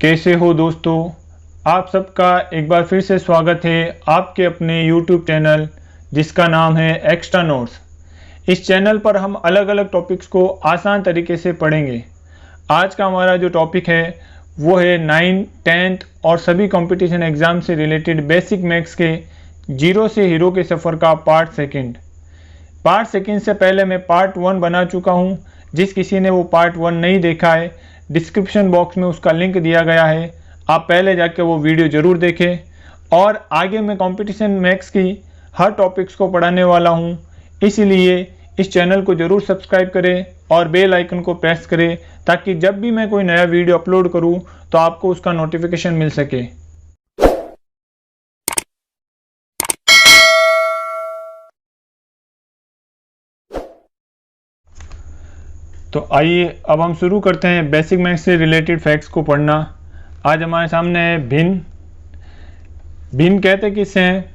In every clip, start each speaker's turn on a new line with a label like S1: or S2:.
S1: कैसे हो दोस्तों। आप सबका एक बार फिर से स्वागत है आपके अपने YouTube चैनल जिसका नाम है एक्स्ट्रा नोट्स। इस चैनल पर हम अलग अलग टॉपिक्स को आसान तरीके से पढ़ेंगे। आज का हमारा जो टॉपिक है वो है 9th, 10th और सभी कंपटीशन एग्ज़ाम से रिलेटेड बेसिक मैथ्स के जीरो से हीरो के सफ़र का पार्ट सेकंड से पहले मैं पार्ट 1 बना चुका हूँ। जिस किसी ने वो पार्ट 1 नहीं देखा है, डिस्क्रिप्शन बॉक्स में उसका लिंक दिया गया है, आप पहले जाके वो वीडियो ज़रूर देखें। और आगे मैं कंपटीशन मैथ्स की हर टॉपिक्स को पढ़ाने वाला हूँ, इसलिए इस चैनल को ज़रूर सब्सक्राइब करें और बेल आइकन को प्रेस करें ताकि जब भी मैं कोई नया वीडियो अपलोड करूँ तो आपको उसका नोटिफिकेशन मिल सके। तो आइए अब हम शुरू करते हैं बेसिक मैथ्स से रिलेटेड फैक्ट्स को पढ़ना। आज हमारे सामने है भिन्न। भिन्न कहते किससे हैं?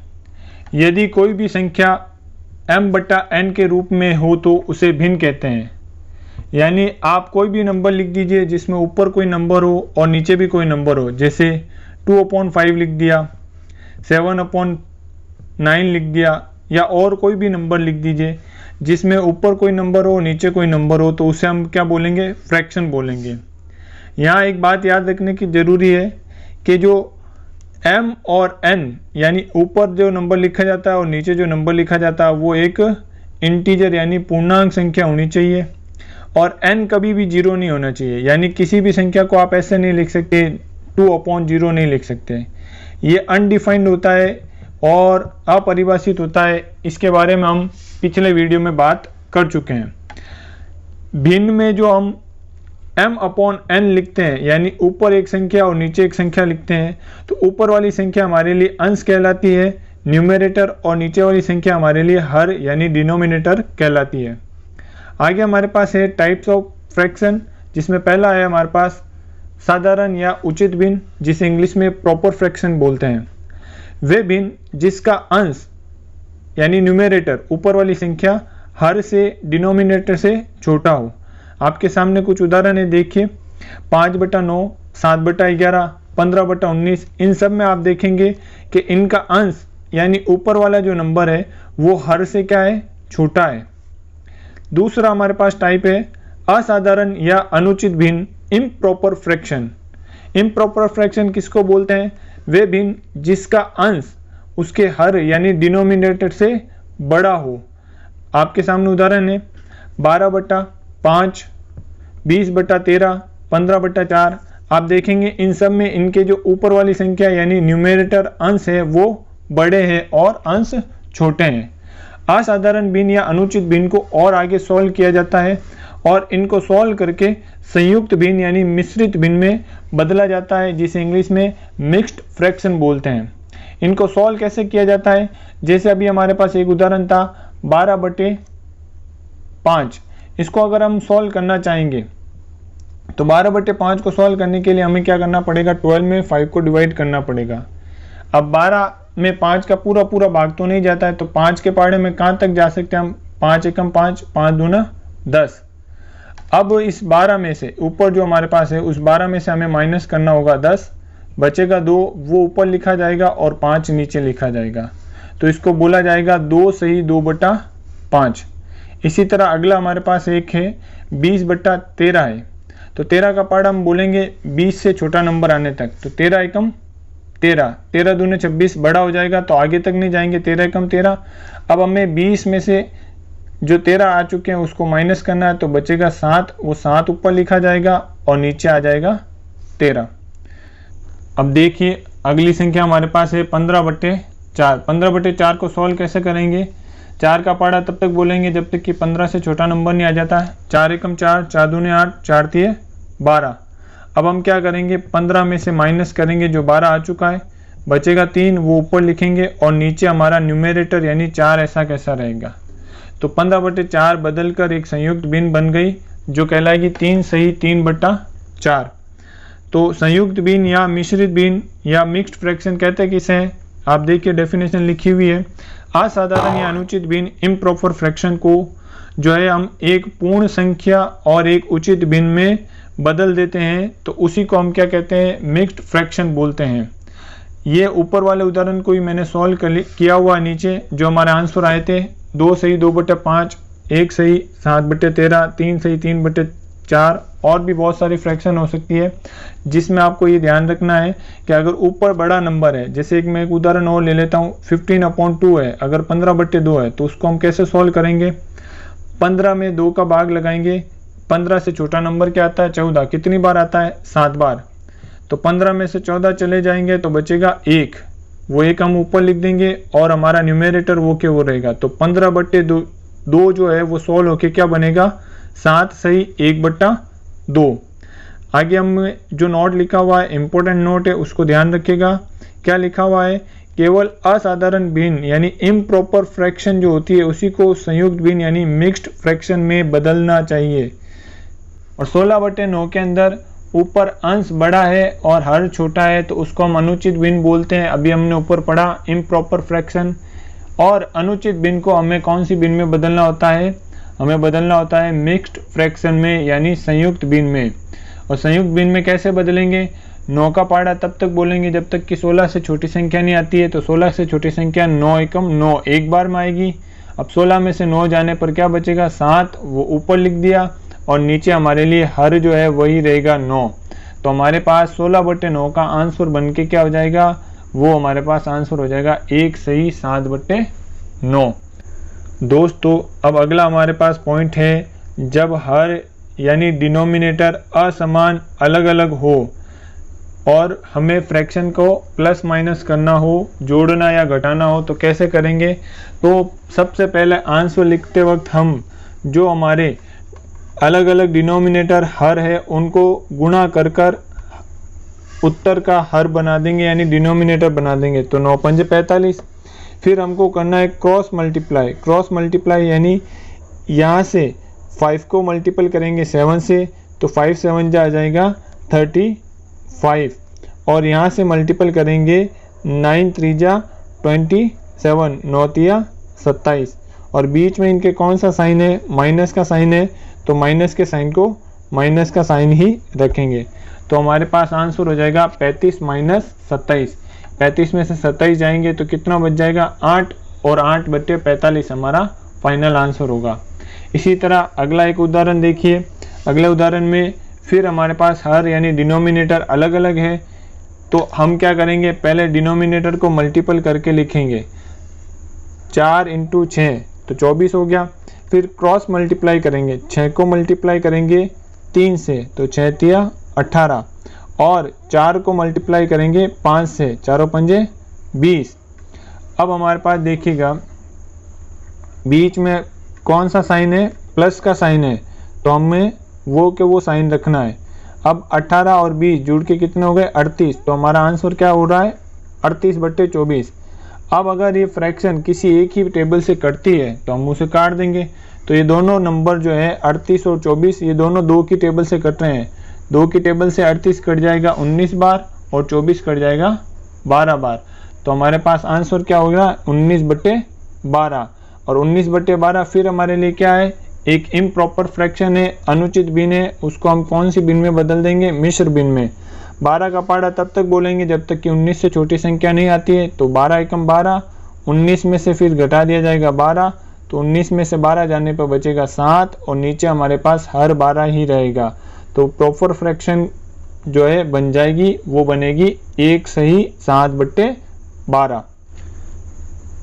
S1: यदि कोई भी संख्या m/n के रूप में हो तो उसे भिन्न कहते हैं। यानी आप कोई भी नंबर लिख दीजिए जिसमें ऊपर कोई नंबर हो और नीचे भी कोई नंबर हो, जैसे 2/5 लिख दिया, 7/9 लिख दिया, या और कोई भी नंबर लिख दीजिए जिसमें ऊपर कोई नंबर हो नीचे कोई नंबर हो, तो उसे हम क्या बोलेंगे? फ्रैक्शन बोलेंगे। यहाँ एक बात याद रखने की ज़रूरी है कि जो m और n यानी ऊपर जो नंबर लिखा जाता है और नीचे जो नंबर लिखा जाता है वो एक इंटीजर यानी पूर्णांक संख्या होनी चाहिए, और n कभी भी 0 नहीं होना चाहिए। यानी किसी भी संख्या को आप ऐसे नहीं लिख सकते, 2/0 नहीं लिख सकते। ये अनडिफाइंड होता है और अपरिभाषित होता है। इसके बारे में हम पिछले वीडियो में बात कर चुके हैं। भिन्न में जो हम m/n लिखते हैं यानी ऊपर एक संख्या और नीचे एक संख्या लिखते हैं, तो ऊपर वाली संख्या हमारे लिए अंश कहलाती है न्यूमरेटर, और नीचे वाली संख्या हमारे लिए हर यानी डिनोमिनेटर कहलाती है। आगे हमारे पास है टाइप्स ऑफ फ्रैक्शन, जिसमें पहला है हमारे पास साधारण या उचित भिन्न, जिसे इंग्लिश में प्रॉपर फ्रैक्शन बोलते हैं। वे भिन्न जिसका अंश यानी न्यूमरेटर ऊपर वाली संख्या हर से डिनोमिनेटर से छोटा हो। आपके सामने कुछ उदाहरण है, देखिए 5/9, 7/11, 15/19। इन सब में आप देखेंगे कि इनका अंश यानी ऊपर वाला जो नंबर है वो हर से क्या है? छोटा है। दूसरा हमारे पास टाइप है असाधारण या अनुचित भिन्न, इम्प्रॉपर फ्रैक्शन। इम्प्रॉपर फ्रैक्शन किसको बोलते हैं? वे भिन्न जिसका अंश उसके हर यानी डिनोमिनेटर से बड़ा हो। आपके सामने उदाहरण है 12/5, 20/13, 15/4। आप देखेंगे इन सब में इनके जो ऊपर वाली संख्या यानी न्यूमरेटर अंश है वो बड़े हैं और अंश छोटे हैं। असाधारण भिन्न या अनुचित भिन्न को और आगे सॉल्व किया जाता है और इनको सॉल्व करके संयुक्त भिन्न यानी मिश्रित भिन्न में बदला जाता है, जिसे इंग्लिश में मिक्स्ड फ्रैक्शन बोलते हैं। इनको सॉल्व कैसे किया जाता है? जैसे अभी हमारे पास एक उदाहरण था 12/5। इसको अगर हम सॉल्व करना चाहेंगे तो 12/5 को सॉल्व करने के लिए हमें क्या करना पड़ेगा? 12 में 5 को डिवाइड करना पड़ेगा। अब 12 में 5 का पूरा भाग तो नहीं जाता है, तो 5 के पहाड़े में कहाँ तक जा सकते हैं हम? 5 एकम 5, 5 दूना 10। अब इस 12 में से ऊपर जो हमारे पास है उस 12 में से हमें माइनस करना होगा 10, बचेगा 2, वो ऊपर लिखा जाएगा और 5 नीचे लिखा जाएगा। तो इसको बोला जाएगा 2 सही 2/5। इसी तरह अगला हमारे पास एक है 20/13 है, तो 13 का पार्ट हम बोलेंगे 20 से छोटा नंबर आने तक। तो 13 एकम 13, 13 दूने 26, बड़ा हो जाएगा तो आगे तक नहीं जाएंगे, 13 एकम 13। अब हमें 20 में से जो 13 आ चुके हैं उसको माइनस करना है, तो बचेगा 7, वो 7 ऊपर लिखा जाएगा और नीचे आ जाएगा 13। अब देखिए अगली संख्या हमारे पास है 15/4। 15/4 को सॉल्व कैसे करेंगे? 4 का पाड़ा तब तक बोलेंगे जब तक कि 15 से छोटा नंबर नहीं आ जाता है। 4 एकम 4, 4 दूने 8, 4 तिये 12। अब हम क्या करेंगे? 15 में से माइनस करेंगे जो 12 आ चुका है, बचेगा 3, वो ऊपर लिखेंगे और नीचे हमारा न्यूमरेटर यानी 4 ऐसा कैसा रहेगा। तो 15/4 बदल कर एक संयुक्त भिन्न बन गई जो कहलाएगी 3 सही 3/4। तो संयुक्त भिन्न या मिश्रित भिन्न या मिक्स्ड फ्रैक्शन कहते हैं किसे हैं? आप देखिए डेफिनेशन लिखी हुई है। असाधारण या अनुचित भिन्न इम्प्रॉपर फ्रैक्शन को जो है हम एक पूर्ण संख्या और एक उचित भिन्न में बदल देते हैं तो उसी को हम क्या कहते हैं, मिक्स्ड फ्रैक्शन बोलते हैं। ये ऊपर वाले उदाहरण को ही मैंने सॉल्व किया हुआ नीचे जो हमारे आंसर आए थे 2 सही 2/5, 1 सही 7/13, 3 सही 3/4 और भी बहुत सारी फ्रैक्शन हो सकती है, जिसमें आपको ये ध्यान रखना है कि अगर ऊपर बड़ा नंबर है, जैसे मैं एक उदाहरण और ले लेता हूँ 15/2 है, अगर 15/2 है तो उसको हम कैसे सॉल्व करेंगे, 15 में 2 का भाग लगाएंगे, 15 से छोटा नंबर क्या आता है 14, कितनी बार आता है 7 बार, तो 15 में से 14 चले जाएंगे तो बचेगा 1, वो एक हम ऊपर लिख देंगे और हमारा न्यूमेरेटर वो के वो रहेगा। तो 15/2 जो है वो सॉल्व होके क्या बनेगा 7 सही 1/2। आगे हम जो नोट लिखा हुआ है इंपॉर्टेंट नोट है उसको ध्यान रखिएगा, क्या लिखा हुआ है, केवल असाधारण भिन्न यानी इम्प्रॉपर फ्रैक्शन जो होती है उसी को संयुक्त भिन्न यानी मिक्स्ड फ्रैक्शन में बदलना चाहिए। और 16/9 के अंदर ऊपर अंश बड़ा है और हर छोटा है तो उसको हम अनुचित भिन्न बोलते हैं। अभी हमने ऊपर पढ़ा इम्प्रॉपर फ्रैक्शन, और अनुचित भिन्न को हमें कौन सी भिन्न में बदलना होता है, हमें बदलना होता है मिक्स्ड फ्रैक्शन में यानी संयुक्त भिन्न में। और संयुक्त भिन्न में कैसे बदलेंगे, 9 का पहाड़ा तब तक बोलेंगे जब तक कि 16 से छोटी संख्या नहीं आती है, तो 16 से छोटी संख्या 9 एकम 9 एक बार में आएगी। अब 16 में से 9 जाने पर क्या बचेगा 7, वो ऊपर लिख दिया और नीचे हमारे लिए हर जो है वही रहेगा 9। तो हमारे पास 16/9 का आंसर बन के क्या हो जाएगा, वो हमारे पास आंसर हो जाएगा 1 सही 7/9। दोस्तों अब अगला हमारे पास पॉइंट है, जब हर यानी डिनोमिनेटर असमान अलग अलग हो और हमें फ्रैक्शन को प्लस माइनस करना हो, जोड़ना या घटाना हो तो कैसे करेंगे। तो सबसे पहले आंसर लिखते वक्त हम जो हमारे अलग अलग डिनोमिनेटर हर है उनको गुणा कर कर उत्तर का हर बना देंगे यानी डिनोमिनेटर बना देंगे। तो 9 पंजे 45। फिर हमको करना है क्रॉस मल्टीप्लाई। क्रॉस मल्टीप्लाई यानी यहाँ से 5 को मल्टीपल करेंगे 7 से तो 5 7 जा जाएगा 35, और यहाँ से मल्टीपल करेंगे 9 3 जा 27, 9 3 27, और बीच में इनके कौन सा साइन है, माइनस का साइन है, तो माइनस के साइन को माइनस का साइन ही रखेंगे। तो हमारे पास आंसर हो जाएगा 35 माइनस 27। 35 में से 27 जाएंगे तो कितना बच जाएगा 8, और 8/45 हमारा फाइनल आंसर होगा। इसी तरह अगला एक उदाहरण देखिए। अगले उदाहरण में फिर हमारे पास हर यानी डिनोमिनेटर अलग अलग है, तो हम क्या करेंगे, पहले डिनोमिनेटर को मल्टीपल करके लिखेंगे। 4 × 6 तो 24 हो गया। फिर क्रॉस मल्टीप्लाई करेंगे, 6 को मल्टीप्लाई करेंगे 3 से तो 6 3 18, और 4 को मल्टीप्लाई करेंगे 5 से, 4 पंजे 20। अब हमारे पास देखिएगा बीच में कौन सा साइन है, प्लस का साइन है, तो हमें वो के वो साइन रखना है। अब 18 और 20 जुड़ के कितने हो गए 38, तो हमारा आंसर क्या हो रहा है 38/24। अब अगर ये फ्रैक्शन किसी एक ही टेबल से कटती है तो हम उसे काट देंगे। तो ये दोनों नंबर जो है 38 और 24 ये दोनों 2 की टेबल से कट रहे हैं। 2 की टेबल से 38 कट जाएगा 19 बार और 24 कट जाएगा 12 बार। तो हमारे पास आंसर क्या होगा 19/12, और 19/12 फिर हमारे लिए क्या है, एक इम्प्रॉपर फ्रैक्शन है, अनुचित भिन्न है, उसको हम कौन सी भिन्न में बदल देंगे, मिश्र भिन्न में। 12 का पहाड़ा तब तक बोलेंगे जब तक कि 19 से छोटी संख्या नहीं आती है, तो 12 एकम 12, 19 में से फिर घटा दिया जाएगा 12, तो 19 में से 12 जाने पर बचेगा 7, और नीचे हमारे पास हर 12 ही रहेगा। तो प्रॉपर फ्रैक्शन जो है बन जाएगी, वो बनेगी 1 सही 7/12।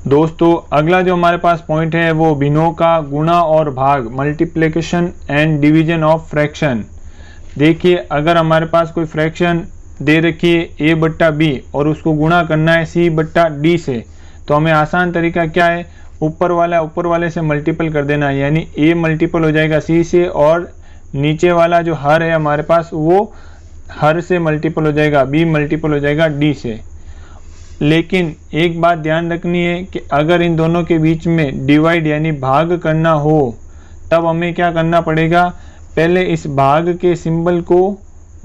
S1: दोस्तों अगला जो हमारे पास पॉइंट है वो भिन्नों का गुणा और भाग, multiplication and division of fraction. देखिए अगर हमारे पास कोई फ्रैक्शन दे रखी है a/b और उसको गुणा करना है c/d से, तो हमें आसान तरीका क्या है, ऊपर वाले से मल्टीपल कर देना है, यानी a मल्टीपल हो जाएगा c से, और नीचे वाला जो हर है हमारे पास वो हर से मल्टीपल हो जाएगा, b मल्टीपल हो जाएगा d से। लेकिन एक बात ध्यान रखनी है कि अगर इन दोनों के बीच में डिवाइड यानी भाग करना हो तब हमें क्या करना पड़ेगा, पहले इस भाग के सिंबल को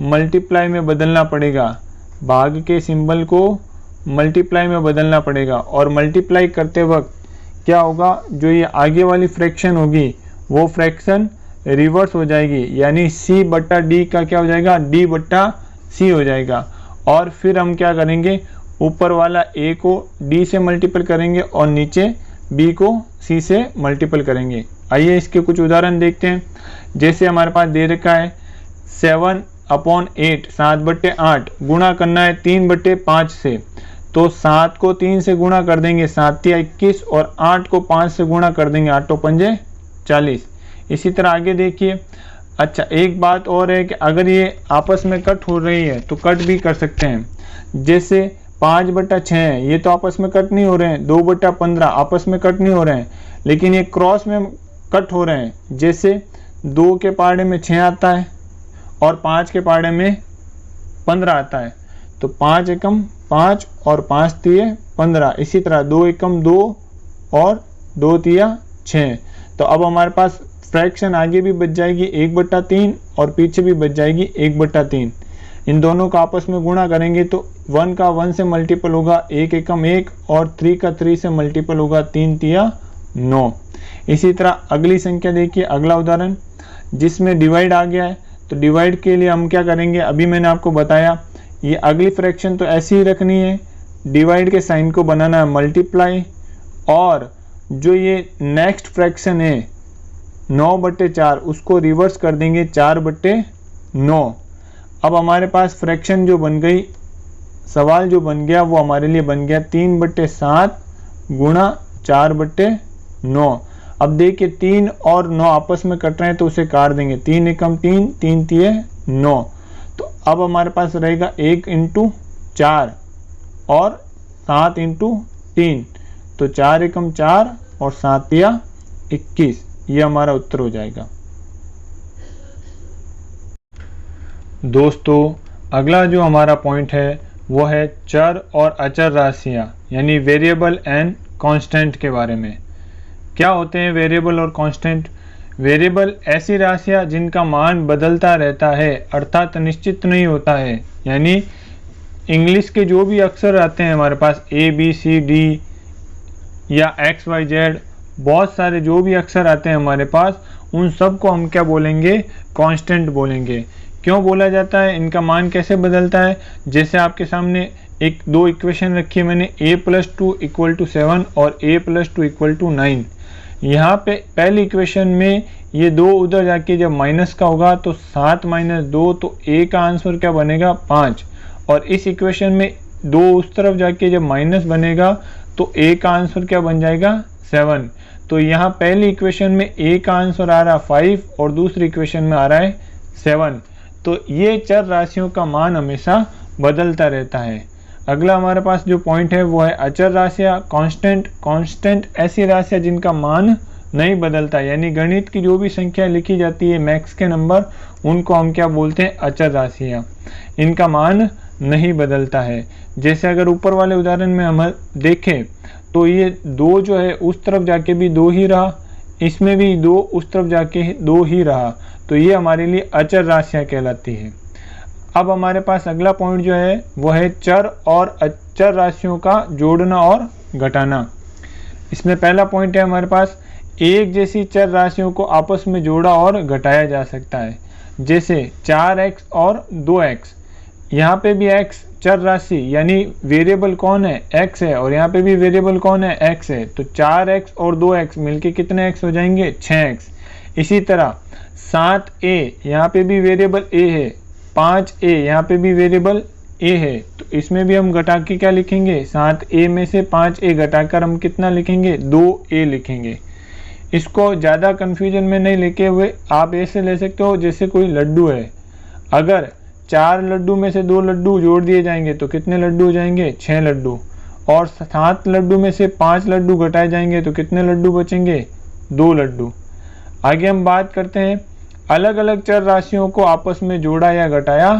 S1: मल्टीप्लाई में बदलना पड़ेगा। भाग के सिंबल को मल्टीप्लाई में बदलना पड़ेगा, और मल्टीप्लाई करते वक्त क्या होगा, जो ये आगे वाली फ्रैक्शन होगी वो फ्रैक्शन रिवर्स हो जाएगी, यानी c बट्टा d का क्या हो जाएगा, d बट्टा c हो जाएगा। और फिर हम क्या करेंगे, ऊपर वाला a को d से मल्टीपल करेंगे और नीचे b को c से मल्टीपल करेंगे। आइए इसके कुछ उदाहरण देखते हैं। जैसे हमारे पास दे रखा है 7/8 7/8 गुणा करना है 3/5 से, तो 7 को 3 से गुणा कर देंगे 7 या 21 और 8 को 5 से गुणा कर देंगे 8 तो 5 40। इसी तरह आगे देखिए। अच्छा एक बात और है कि अगर ये आपस में कट हो रही है तो कट भी कर सकते हैं। जैसे 5/6 है, ये तो आपस में कट नहीं हो रहे हैं, 2/15 आपस में कट नहीं हो रहे हैं, लेकिन ये क्रॉस में कट हो रहे हैं। जैसे 2 के पहाड़े में 6 आता है और 5 के पहाड़े में 15 आता है, तो 5 एकम 5 और 5 तिये 15। इसी तरह 2 एकम 2 और 2 तिया 6। तो अब हमारे पास फ्रैक्शन आगे भी बच जाएगी 1/3 और पीछे भी बच जाएगी 1/3। इन दोनों का आपस में गुणा करेंगे तो 1 का 1 से मल्टीपल होगा 1 एकम 1 और 3 का 3 से मल्टीपल होगा 3 तिया 9। इसी तरह अगली संख्या देखिए, अगला उदाहरण जिसमें डिवाइड आ गया है, तो डिवाइड के लिए हम क्या करेंगे, अभी मैंने आपको बताया ये अगली फ्रैक्शन तो ऐसी ही रखनी है, डिवाइड के साइन को बनाना है मल्टीप्लाई, और जो ये नेक्स्ट फ्रैक्शन है 9/4 उसको रिवर्स कर देंगे 4/9। अब हमारे पास फ्रैक्शन जो बन गई, सवाल जो बन गया वो हमारे लिए बन गया 3/7 गुणा 4/9। अब देखिए 3 और 9 आपस में कट रहे हैं तो उसे काट देंगे, 3 एकम 3 3 तिये 9। तो अब हमारे पास रहेगा 1 × 4 और 7 × 3, तो 4 एकम 4 और 7 तिया 21। ये हमारा उत्तर हो जाएगा। दोस्तों अगला जो हमारा पॉइंट है वो है चर और अचर राशियाँ, यानी वेरिएबल एंड कांस्टेंट के बारे में। क्या होते हैं वेरिएबल और कांस्टेंट? वेरिएबल ऐसी राशियाँ जिनका मान बदलता रहता है, अर्थात निश्चित नहीं होता है। यानी इंग्लिश के जो भी अक्षर आते हैं हमारे पास ABCD या XYZ, बहुत सारे जो भी अक्षर आते हैं हमारे पास, उन सब को हम क्या बोलेंगे, कांस्टेंट बोलेंगे। क्यों बोला जाता है, इनका मान कैसे बदलता है? जैसे आपके सामने दो इक्वेशन रखी है मैंने, a+2 = 7 और a+2 = 9। यहाँ पे पहली इक्वेशन में ये 2 उधर जाके जब माइनस का होगा तो 7 - 2, तो a का आंसर क्या बनेगा 5। और इस इक्वेशन में 2 उस तरफ जाके जब माइनस बनेगा तो a का आंसर क्या बन जाएगा 7। तो यहाँ पहली इक्वेशन में a का आंसर आ रहा है 5 और दूसरी इक्वेशन में आ रहा है 7। तो ये चर राशियों का मान हमेशा बदलता रहता है। अगला हमारे पास जो पॉइंट है वो है अचर राशियाँ, कांस्टेंट। कांस्टेंट ऐसी राशियाँ जिनका मान नहीं बदलता, यानी गणित की जो भी संख्या लिखी जाती है मैक्स के नंबर, उनको हम क्या बोलते हैं, अचर राशियाँ। इनका मान नहीं बदलता है। जैसे अगर ऊपर वाले उदाहरण में हम देखें तो ये 2 जो है उस तरफ जाके भी 2 ही रहा, इसमें भी 2 उस तरफ जाके 2 ही रहा, तो ये हमारे लिए अचर राशियाँ कहलाती है। अब हमारे पास अगला पॉइंट जो है वो है चर और अचर राशियों का जोड़ना और घटाना। इसमें पहला पॉइंट है हमारे पास, एक जैसी चर राशियों को आपस में जोड़ा और घटाया जा सकता है। जैसे 4x और 2x, यहाँ पे भी x चर राशि यानी वेरिएबल कौन है, x है, और यहाँ पे भी वेरिएबल कौन है, x है, तो 4x और 2x मिलके कितने x हो जाएंगे, 6x। इसी तरह 7a, यहाँ पे भी वेरिएबल a है, 5a, यहाँ पे भी वेरिएबल a है, तो इसमें भी हम घटा के क्या लिखेंगे, 7a में से 5a घटाकर हम कितना लिखेंगे, 2a लिखेंगे। इसको ज़्यादा कन्फ्यूजन में नहीं लेके हुए आप ऐसे ले सकते हो, जैसे कोई लड्डू है, अगर 4 लड्डू में से 2 लड्डू जोड़ दिए जाएंगे तो कितने लड्डू हो जाएंगे, 6 लड्डू, और 7 लड्डू में से 5 लड्डू घटाए जाएंगे तो कितने लड्डू बचेंगे, 2 लड्डू। आगे हम बात करते हैं, अलग अलग चर राशियों को आपस में जोड़ा या घटाया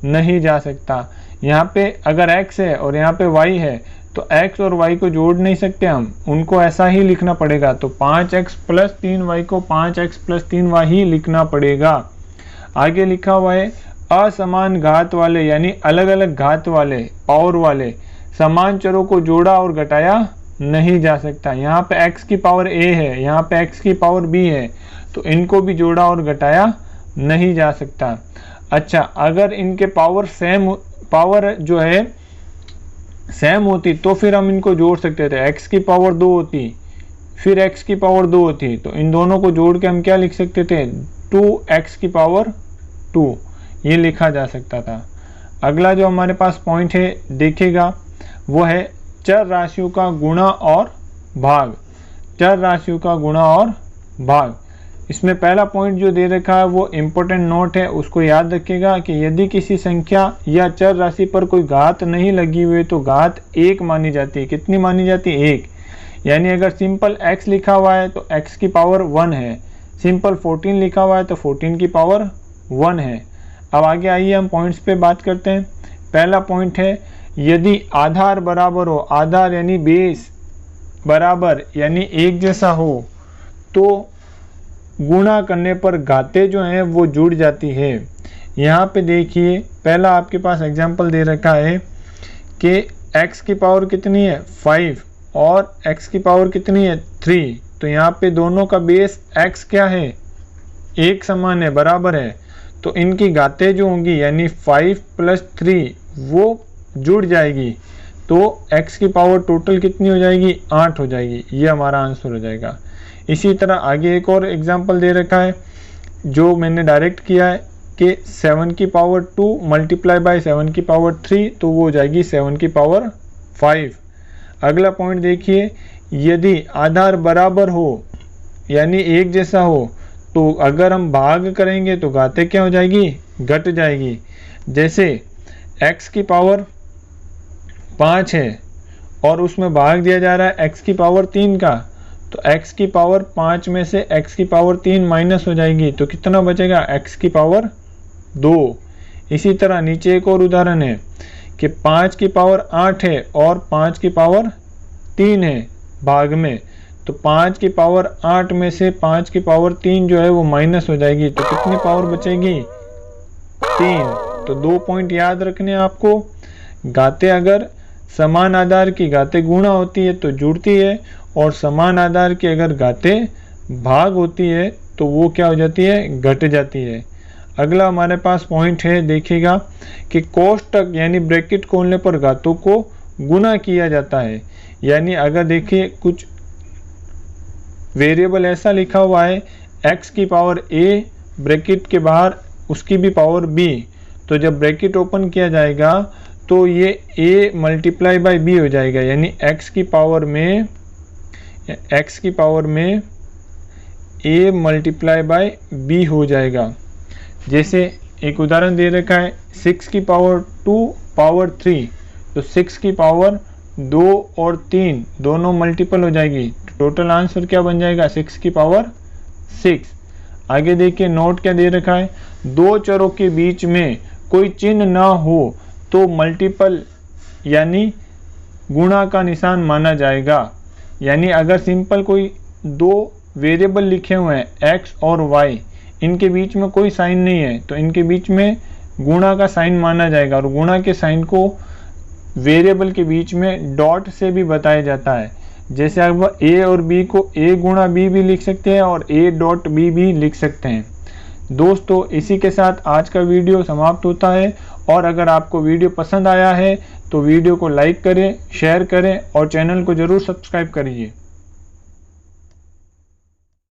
S1: नहीं जा सकता। यहाँ पे अगर x है और यहाँ पे y है तो x और y को जोड़ नहीं सकते हम, उनको ऐसा ही लिखना पड़ेगा। तो 5x + 3y को 5x + 3y ही लिखना पड़ेगा। आगे लिखा हुआ है असमान घात वाले, यानी अलग अलग घात वाले, पावर वाले समान चरों को जोड़ा और घटाया नहीं जा सकता। यहाँ पे x की पावर a है, यहाँ पे x की पावर b है, तो इनको भी जोड़ा और घटाया नहीं जा सकता। अच्छा, अगर इनके पावर जो है सेम होती तो फिर हम इनको जोड़ सकते थे। x की पावर 2 होती, फिर x की पावर 2 होती, तो इन दोनों को जोड़ के हम क्या लिख सकते थे, 2x की पावर 2, ये लिखा जा सकता था। अगला जो हमारे पास पॉइंट है देखिएगा, वो है चर राशियों का गुणा और भाग। चर राशियों का गुणा और भाग, इसमें पहला पॉइंट जो दे रखा है वो इम्पोर्टेंट नोट है, उसको याद रखिएगा कि यदि किसी संख्या या चर राशि पर कोई घात नहीं लगी हुई तो घात 1 मानी जाती है। कितनी मानी जाती है, 1। यानी अगर सिंपल x लिखा हुआ है तो x की पावर 1 है, सिंपल 14 लिखा हुआ है तो 14 की पावर 1 है। अब आगे आइए हम पॉइंट्स पे बात करते हैं। पहला पॉइंट है, यदि आधार बराबर हो, आधार यानी बेस बराबर यानी एक जैसा हो, तो गुणा करने पर घातें जो हैं वो जुड़ जाती है। यहाँ पे देखिए, पहला आपके पास एग्जांपल दे रखा है कि x की पावर कितनी है, 5 और x की पावर कितनी है, 3। तो यहाँ पे दोनों का बेस x क्या है, एक समान है, बराबर है। तो इनकी घातें जो होंगी यानी 5 + 3 वो जुड़ जाएगी, तो x की पावर टोटल कितनी हो जाएगी, 8 हो जाएगी। ये हमारा आंसर हो जाएगा। इसी तरह आगे एक और एग्जांपल दे रखा है जो मैंने डायरेक्ट किया है कि 7 की पावर 2 × 7 की पावर 3, तो वो हो जाएगी 7 की पावर 5। अगला पॉइंट देखिए, यदि आधार बराबर हो यानी एक जैसा हो, तो अगर हम भाग करेंगे तो घातें क्या हो जाएगी, घट जाएगी। जैसे x की पावर 5 है और उसमें भाग दिया जा रहा है x की पावर 3 का, तो x की पावर 5 में से x की पावर 3 माइनस हो जाएगी, तो कितना बचेगा, x की पावर 2। इसी तरह नीचे एक और उदाहरण है कि 5 की पावर 8 है और 5 की पावर 3 है भाग में, तो 5 की पावर 8 में से 5 की पावर 3 जो है वो माइनस हो जाएगी, तो कितनी पावर बचेगी, 3। तो 2 पॉइंट याद रखने आपको। घातें अगर समान आधार की घातें गुणा होती है तो जुड़ती है, और समान आधार की अगर घातें भाग होती है तो वो क्या हो जाती है, घट जाती है। अगला हमारे पास पॉइंट है, देखिएगा कि कोष्टक यानी ब्रैकेट खोलने पर घातों को गुणा किया जाता है। यानी अगर देखिए कुछ वेरिएबल ऐसा लिखा हुआ है x की पावर a ब्रैकेट के बाहर उसकी भी पावर b, तो जब ब्रैकेट ओपन किया जाएगा तो ये a × b हो जाएगा, यानी x की पावर में a × b हो जाएगा। जैसे एक उदाहरण दे रखा है 6 की पावर 2 पावर 3, तो 6 की पावर 2 और 3 दोनों मल्टीपल हो जाएगी, टोटल आंसर क्या बन जाएगा, 6 की पावर 6। आगे देखिए नोट क्या दे रखा है, दो चरों के बीच में कोई चिन्ह ना हो तो मल्टीपल यानी गुणा का निशान माना जाएगा। यानी अगर सिंपल कोई दो वेरिएबल लिखे हुए हैं x और y, इनके बीच में कोई साइन नहीं है तो इनके बीच में गुणा का साइन माना जाएगा, और गुणा के साइन को वेरिएबल के बीच में डॉट से भी बताया जाता है। जैसे अब a और b को a × b भी लिख सकते हैं और a.b भी लिख सकते हैं। दोस्तों इसी के साथ आज का वीडियो समाप्त होता है, और अगर आपको वीडियो पसंद आया है तो वीडियो को लाइक करें, शेयर करें और चैनल को ज़रूर सब्सक्राइब करिए।